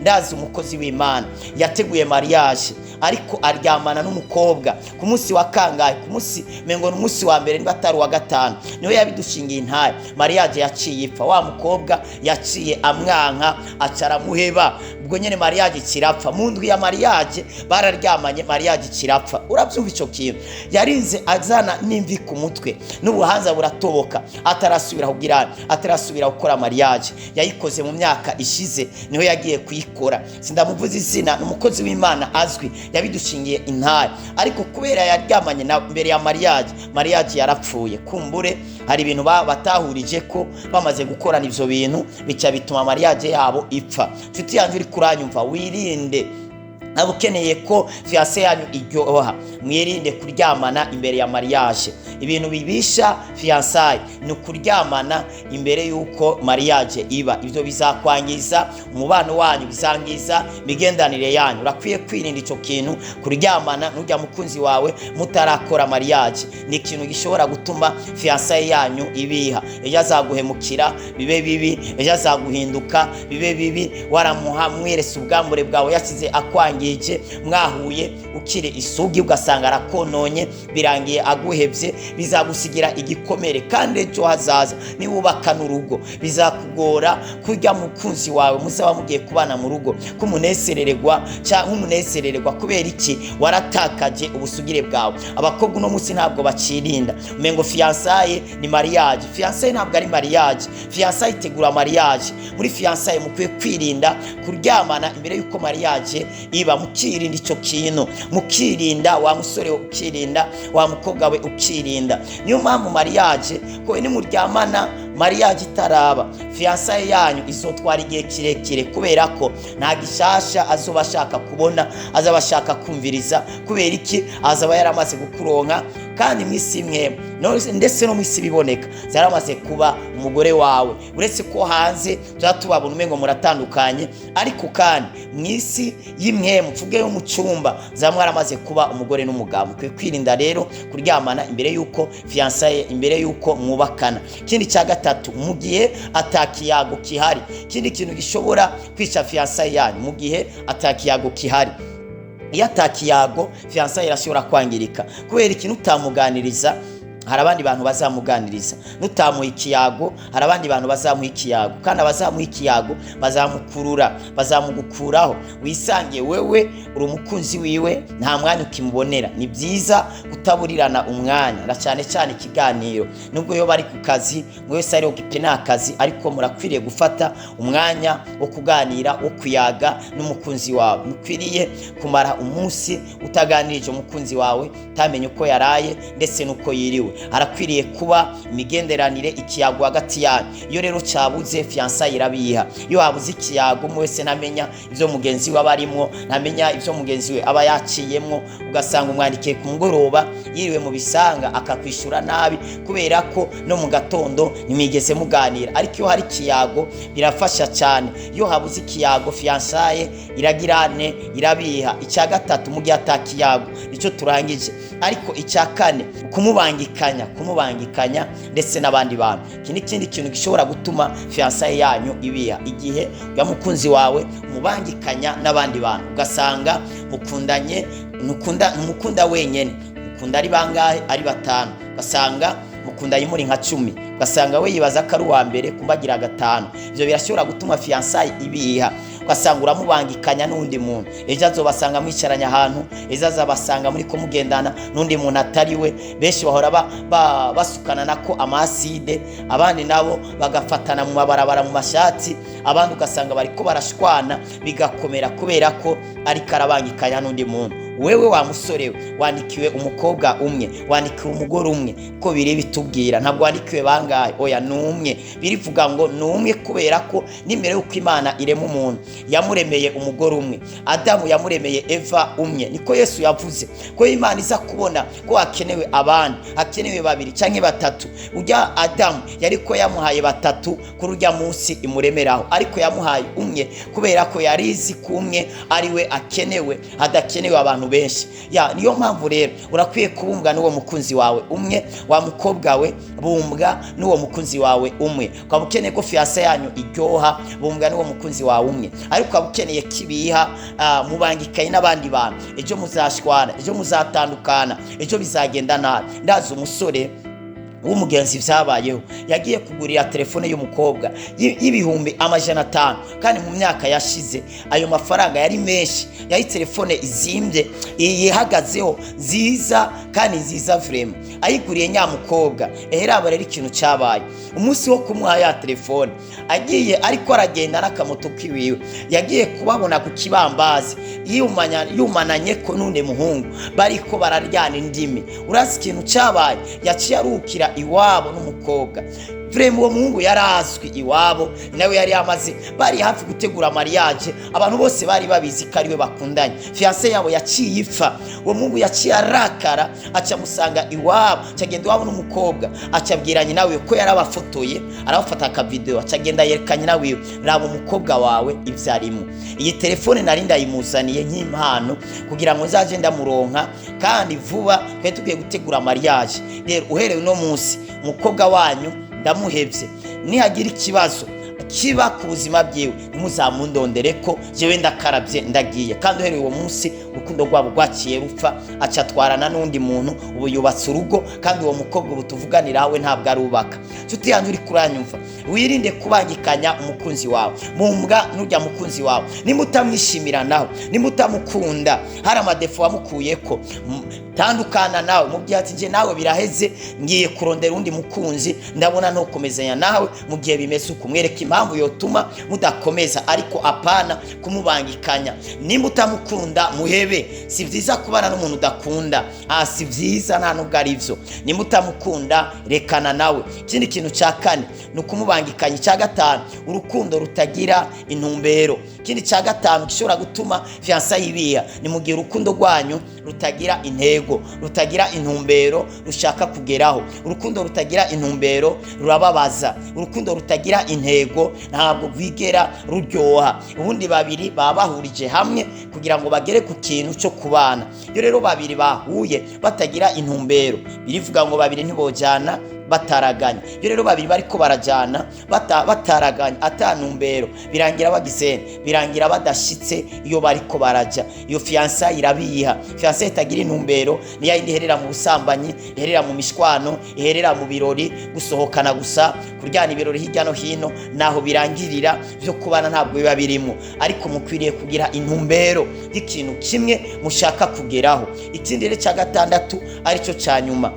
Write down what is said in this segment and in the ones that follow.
ndazi umukozi w'Imana yateguye mariage ariko aryamana n'umukobwa ku munsi wa kangahe, ku munsi mengo n'umunsi wa mbere niba atari wa gatanu, niho yabidushingiye intaye. mariage yaciye ipfa, wa mukobwa yaciye amwanka acaramuheba, ubwo nyene mariage kirapfa. Mu ndwi ya mariage bararyamanye, mariage kirapfa. Urabyumva ico kintu? Yarinze azana n'imvi ku mutwe, n'ubuhanza buratoboka, atarasubira gukora mariage. Yayikoze mu myaka ishize, niho yagiye kuyikora. Sindamuvuza izina, n'umukozi w'Imana azwi, yabidushingiye intaye. Ariko kubera yaryamanye na mbere ya mariage yarapfuye. Kumbure hari ibintu batahurije ko bamaze gukorana ivyo bintu, bica bituma mariage yabo ipfa. Nshuti yanjye uri kuranyumva, wirinde abukeneye ko fiancé yanyu iryoha, mwirinde kuryamana imbere ya mariage. Ibintu bibisha fiancé ni kuryamana imbere yuko mariage iba. Ivyo bizakwangiza umubano wanyu, bizangiza migendanire yanyu. Urakwiye kwirinda ico kintu, kuryamana n'ujya mukunzi wawe mutarakora mariage. Ni ikintu gishobora gutuma fiancé yanyu ibiha. Ejo azaguhemukira bibe bibi, ejo azaguhinduka bibe bibi. Waramuha mwirese ubwambure bwawe, yasize akwangiye mwahuye ukire isugi, ugasanga arakononye, birangiye aguhebye, bizagusigira igikomere. Kandi ejo hazaza niwubakana urugo bizakugora kurya mukunzi wawe muzaba mugiye kubana mu rugo kumunezererwa cyangwa umunezererwa. Kubera iki? Waratakaje ubusugire bwawe. Abakobwa uno munsi ntabwo bacirinda, umengo fiancé ni mariage. Fiancé ntabwo ari mariage, fiancé itegura mariage. Muri fiancé mukwiye kwirinda kuryamana imbere yuko mariage iba. Mukirinda ico kintu, mukirinda wa musore, ukirinda wa mukobwa we, ukirinda. Niyo mpamvu mariage ko ni muryamana mariage itaraba, fiancé yanyu izotwara igihe kirekire, kubera ko nta gishasha azoba ashaka kubona, azaba ashaka kumviriza. Kubera iki? azaba yaramaze gukuronka, kandi mwisi imwe ndetse no mwisi biboneka zaramaze kuba umugore wawe. Uretse ko hanze tuzatubabona umengo muratandukanye, ariko kandi mwisi y'imwe mvuge yo mu cyumba zamwaramaze kuba umugore n'umugabo. Kwirinda rero kuryamana imbere yuko fiancé, imbere yuko mwubakana. Kindi cya gatatu, mu gihe atakiyago kihari. Kindi kintu gishobora kwica fiancé yanyu mu gihe atakiyago kihari. Iyo atakiyago fiancé irashobora kwangirika. Kubera ikintu utamuganiriza, hari abandi bantu bazamuganiriza. Nutamuha ikiyago, hari abandi bantu bazamuha ikiyago, kandi abazamuha ikiyago bazamukurura, bazamugukuraho. Wisange wewe uri umukunzi wiwe, nta mwanya ukimubonera. Ni byiza kutaburirana umwanya, na cyane cyane ikiganiro. Nubwo yo bari ku kazi, mwese ari okipe n'akazi, ariko murakwiriye gufata umwanya wo kuganira, wo kuyaga n'umukunzi wawe. Mukwiriye kumara umunsi utaganirije umukunzi wawe, tamenye uko yaraye ndetse nuko yiriwe. Harakwiriye kuba imigenderanire, ikiyago hagati yanyu. Iyo rero cyabuze fiancé irabiha. Iyo habuze ikiyago, mwese ntamenya ivyo mugenzi we abarimo, ntamenya ivyo mugenzi we aba yaciyemwo, ugasanga umwandikiye ku mugoroba yiriwe mu bisanga akakwishura nabi, kubera ko no mu gatondo nimigeze muganira. Ariko iyo hari ikiyago birafasha cyane. Iyo habuze ikiyago fiancé iragirane, irabiha. Icya gatatu, mu gihe atakiyago, nico turangije. Ariko icya kane, kumubangikanya ndetse n'abandi bantu. Kindi kintu gishobora gutuma fiancé yanyu ibiha, igihe ya mukunzi wawe mubangikanya n'abandi bantu. Ugasanga mukundanye, mukunda wenyene, mukunda ari bangahe? Ari batanu. Ugasanga mukundanye muri nka 10, ugasanga we yibaza ko ari uwa mbere kumbagira gatanu. Ivyo birashobora gutuma fiancé ibiha. Ugasanga uramubangikanya n'undi muntu, ejo azobasanga mwicaranya ahantu, ejo azabasanga muri ko mugendana n'undi muntu atari we. Benshi bahora basukana nako amaside, abandi nabo bagafatana mu mabarabara mu mashati, abandi ugasanga bariko barashwana bigakomera, kubera ko ari karabangikanya n'undi muntu. Wewe wa musore wandikiwe umukobwa umwe, wandikiwe umugore umwe, ko biri bitubwira. Ntabwo wandikiwe bangahe, oya numwe. Birivuga ngo numwe, kubera ko nimere uko Imana irema umuntu yamuremeye umugore umwe. Adamu yamuremeye Eva umwe. Niko Yesu yavuze ko Imana iza kubona ko hakenewe abandi, hakenewe babiri canke batatu. Ujya Adamu yariko yamuhaye batatu kuri ujya munsi imuremeraho, ariko yamuhaye umwe kubera ko yarizi kumwe ari we akenewe, hadakenewe abantu benshi. Niyo mpamvu rero urakwiye kubumbwa n'uwo mukunzi wawe umwe, wa mukobwa we bumbwa n'uwo mukunzi wawe umwe. Ukaba ukeneye ko fiyanse yanyu iryoha, bumbwa n'uwo mukunzi wawe umwe. Ariko ukaba ukeneye kibiha, mubangikaye n'abandi bantu, ejo muzashwana, ejo muzatandukana, ejo bizagenda nabi. Ndazi umusore w'umugenzi byabayeho, yagiye kugurira telefone y'umukobwa y'ibihumbi 500, kandi mu myaka yashize ayo mafaranga yari menshi. Yari telefone izimbye yihagazeho nziza kandi nziza vrema, ayiguriye nyamukobwa. Raba rero ikintu cyabaye, umunsi wo kumuha ya telefone agiye ariko aragenda n'akamoto kiwiwe, yagiye kubabona ku kibambazi yumananye ko n'undi muhungu bariko bararyana indimi. Urazi ikintu cyabaye, yaciye arukira iwabo n'umukobwa. Vrema uwo muhungu yarazwi iwabo, nawe yari amaze, bari hafi gutegura mariage, abantu bose bari babizi ko ariwe bakundanye. Fiance yabo yaciye ipfa, uwo muhungu yaciye arakara, aca musanga iwabo, acagenda iwabo n'umukobwa, acabwiranye nawe ko yarabafotoye, arabafata akavideo, acagenda yerekanye nawe, raba umukobwa wawe ivyarimo. Iyi telefone nari ndayimuzaniye nk'impano kugira ngo nzaje ndamuronka, kandi vuba twe tugiye gutegura mariage. Rero uhereye no munsi umukobwa wanyu ndamuhevye, nihagira ikibazo kiba ku buzima bwiwe ntimuzamundondere ko jewe ndakarabye ndagiye. Kandi uhereye uwo munsi urukundo rwabo rwaciye rupfa, aca atwarana n'undi muntu, ubu yubatse urugo, kandi uwo mukobwa ubu tuvuganira we ntabwo arubaka. Nshuti yanjye uri kuranyumva, wirinde kubangikanya umukunzi wawe, mumbwa n'urya mukunzi wawe. Nimutamwishimira naho, nimutamukunda, hari amadefu wamukuyeko, tandukana nawe, mubwiye ati nje nawe biraheze, ngiye kurondera undi mukunzi, ndabona no komezanya nawe mu gihe bimeze uko. Mwereke impamvu yotuma mudakomeza, ariko apana kumubangikanya. Nimutamukunda muhebe, si vyiza kubana n'umuntu udakunda, si vyiza, nta nubwo ari vyo. Nimutamukunda rekana nawe. Ikindi kintu ca kane ni ukumubangikanya. Icya gatanu, urukundo rutagira intumbero. Ikindi cya gatanu gishobora gutuma fiyansa yibiha, ni mu gihe urukundo rwanyu rutagira intego, rutagira intumbero rushaka kugeraho. Urukundo rutagira intumbero rurababaza, urukundo rutagira intego ntabwo rwigera ruryoha. Ubundi babiri baba bahurije hamwe kugira ngo bagere ku kintu cyo kubana. Iyo rero babiri bahuye batagira intumbero, birivuga ngo babiri ntibojana bataraganya. Iyo rero babiri bariko barajana bataraganya atanumbero, birangira bagizene, birangira badashitse iyo bariko baraja. Iyo fiyansa irabiha. Fiyansa itagira intumbero ni yindi iherera mu busambanyi, iherera mu mishwano, iherera mu birori, gusohokana gusa, kuryana ibirori hirya no hino, naho birangirira. Byo kubana ntabwo biba birimo, ariko mukwiriye kugira intumbero y'ikintu kimwe mushaka kugeraho. Ikindi rero cya gatandatu arico ca nyuma,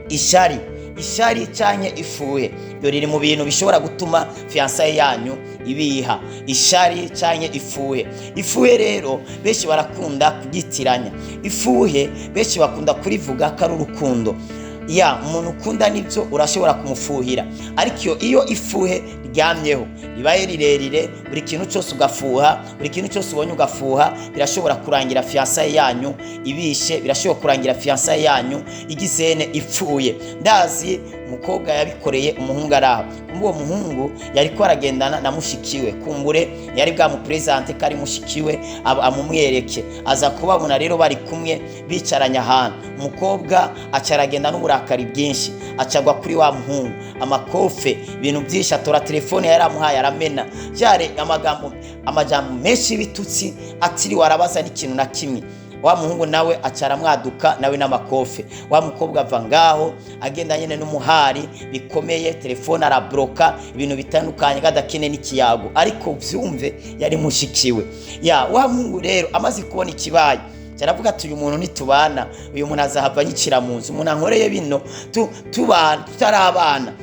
ishari cyanye ifuhe. Yo riri mu bintu bishobora gutuma fiyansa yanyu ibiha. Ishari cyanye ifuhe. Ifuhe rero benshi barakunda kugitiranya. Ifuhe benshi bakunda kurivuga ko ari urukundo. Umuntu ukunda nibyo urashobora kumufuhira, ariko iyo ifuhe ryamyeho ribaye rirerire, buri kintu cyose ugafuha, buri kintu cyose ubonye ugafuha, birashobora kurangira fiyansa yanyu ibishe, birashobora kurangira fiyansa yanyu igizene ipfuye. Ndazi umukobwa yabikoreye umuhungu araho, uwo muhungu yari ko aragendana na mushikiwe, kumbure yari bwamupresente kari mushikiwe amumwereke, aza kubabona rero bari kumwe bicaranya ahantu. Umukobwa acaragenda n'uburakari bwinshi, acagwa kuri wa muhungu, amakofe, ibintu byinshi, atora telefone yari amuhaye aramena, byare amajambo menshi bitutsi, atiri warabaza n'ikintu na kimwe. Wa muhungu nawe acara mwaduka nawe n'amakofe. Wa mukobwa ava ngaho agenda nyene n'umuhari bikomeye, telefone arabroka, ibintu bitandukanye kadakene n'ikiyago, ariko byumve yari mushikiwe. Wa muhungu rero amaze kubona ikibaye, cyaravuga ati uyu muntu nitubana, uyu muntu azahava nyicira mu nzu, umuntu ankoreye bino tubana tutarabana.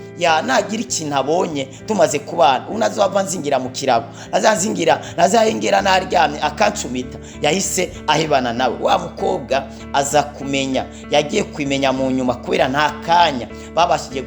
Nagira ikintu abonye tumaze kubana, unazova nzingira mu kirago, nazahengera naryamye akancumita, yahise ahebana nawe. Wa mukobwa aza kumenya, yagiye kwimenya mu nyuma, kubera nta kanya babashije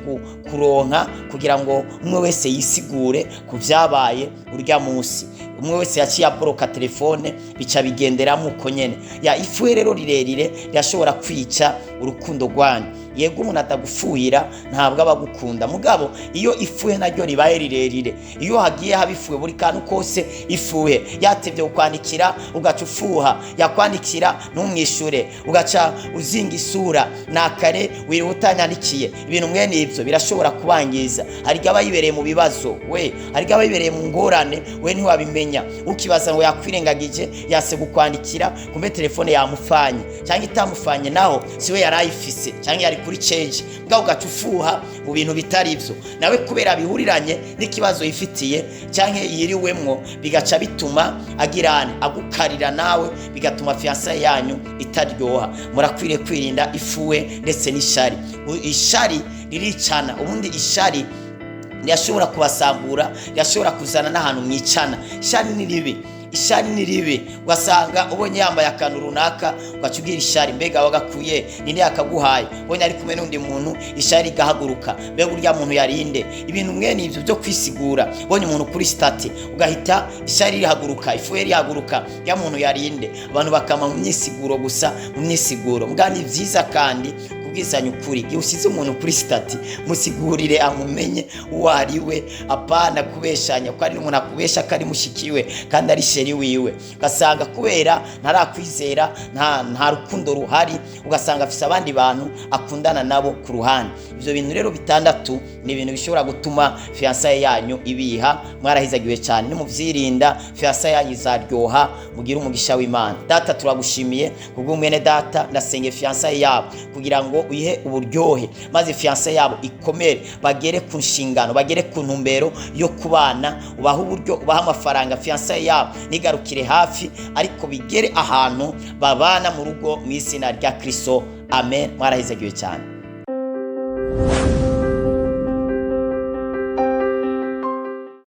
kuronka kugira ngo umwe wese yisigure ku byabaye urya munsi. Umwe wese yaciye aboroka telefone, bica bigenderamo uko nyene. Ifuhe rero rirerire rirashobora kwica urukundo rwanyu. Yego umuntu atagufuhira ntabwo aba agukunda, mugabo iyo ifuhe naryo ribaye rirerire, iyo hagiye haba ifuhe buri kantu kose ifuhe, yatevye kukwandikira ugaca ufuha, yakwandikira ntumwishure ugaca uzinga isura, nakare wiriwe utanyandikiye. Ibintu mwene ivyo birashobora kubangiza. Hari aba yibereye mu bibazo, hari aba yibereye mu ngorane, we ntiwabimenya, ukibaza ngo yakwirengagije, yase gukwandikira, kumbe telefone yamufanye cyangwa itamufanye, naho siwe yarayifise cyangwa yari kuri change, ngaho ugaca ufuha mu bintu bitari ivyo. Nawe kubera bihuriranye n'ikibazo yifitiye cyangwa yiriwemwo, bigaca bituma agirane agukarira, nawe bigatuma fiançailles yanyu itaryoha. Murakwiriye kwirinda ifuwe ndetse n'ishari. Ishari riricana, ubundi ishari rirashobora kubasambura, rirashobora kuzana n'ahantu mwicana. Ishari ni ribi, ishari ni ribi. Ugasanga ubonye yambaye akantu runaka ugaca ugira ishari, mbega wagakuye ninde yakaguhaye? Ubonye ari kumwe n'undi muntu, ishari igahaguruka, mbega urya muntu yarinde? Ibintu mwene ivyo byo kwisigura, ubonye umuntu kuri state ugahita ishari rihaguruka, ifuhe rihaguruka, ya muntu yarinde. Abantu bakama mu myisiguro gusa, mu myisiguro. Mugani vyiza kandi kubwizanya ukuri. Igihe usize umuntu kuri stati, musigurire amumenye uwo ari we, apana kubeshanya, ko ari umuntu akubesha ko ari mushikiwe kandi ari sheri wiwe. Ugasanga kubera ntarakwizera, nta rukundo ruhari, ugasanga afise abandi bantu akundana nabo ku ruhande. Ivyo bintu rero bitandatu ni ibintu bishobora gutuma fiançailles yanyu ibiha. Mwarahizagiwe cyane, nimuvyirinda fiançailles yanyu izaryoha, mugire umugisha w'Imana. Data turagushimiye kubw'umwene data, ndasenge fiançailles yabo kugira ngo uyihe uburyohe, maze fiançailles yabo ikomere, bagere ku nshingano, bagere ku ntumbero yo kubana. Ubaha uburyo, ubaha amafaranga, fiançailles yabo nigarukire hafi, ariko bigere ahantu babana mu rugo, mu izina rya Kristo. Amen. Mwarahizagiwe cyane.